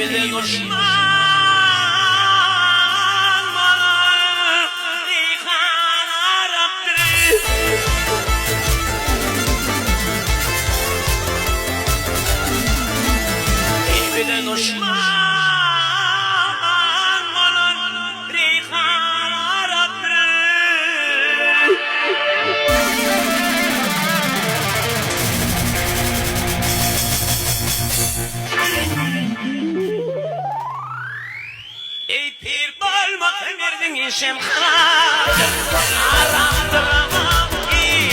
bize düşman bana reyhan Arap'tır. Bize düşman bana reyhan Arap'tır. Ey pir bolmak verdin işim Arap'tır ama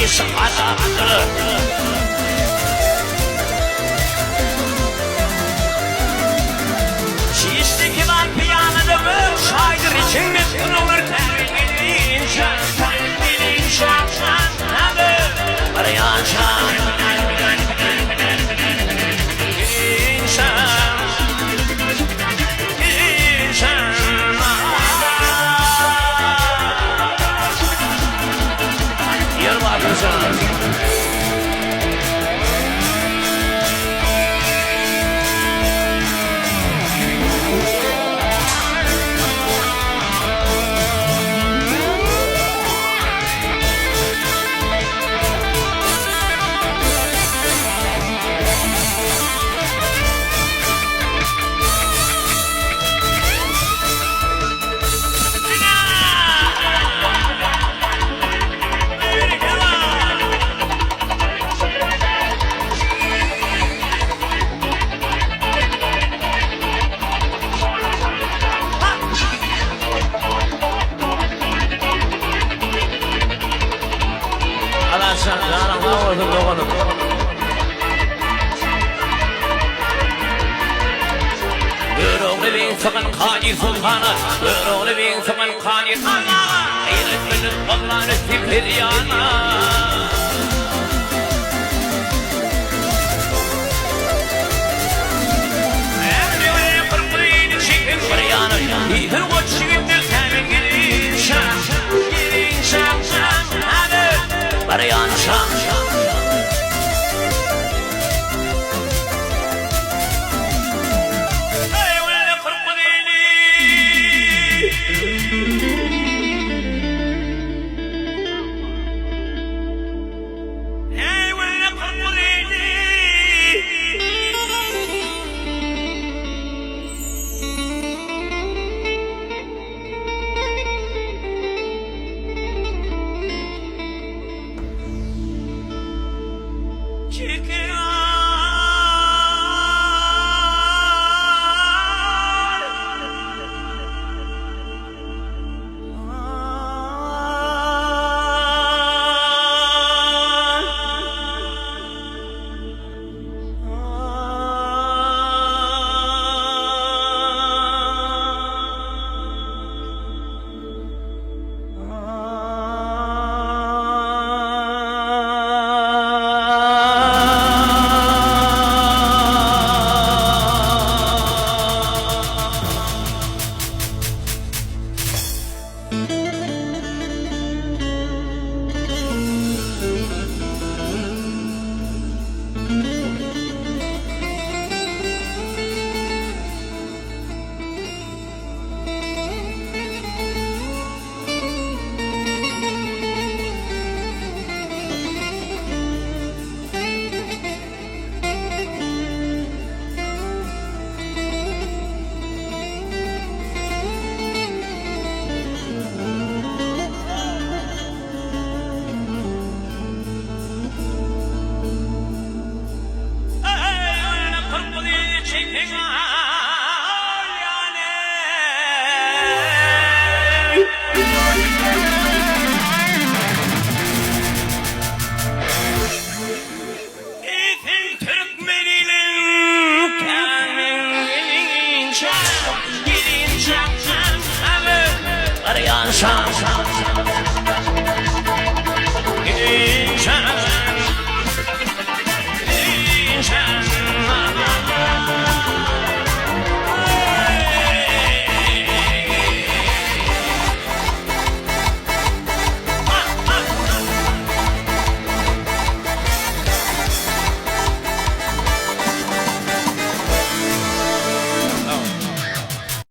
iş Arap'tır. Şişteki var piyanada mı şaydır içinde durulur terbiyenin şan adı arayan şan Sakın Kadir Sultan'a, Öğreni bin sakın Kadir Sultan'a, Eyletmenin Allah'ın zikir yana. Emrine kırklayın çekin burayana, İhir o çiğimdir temin gelin şan, hadi, barayan şan. Şan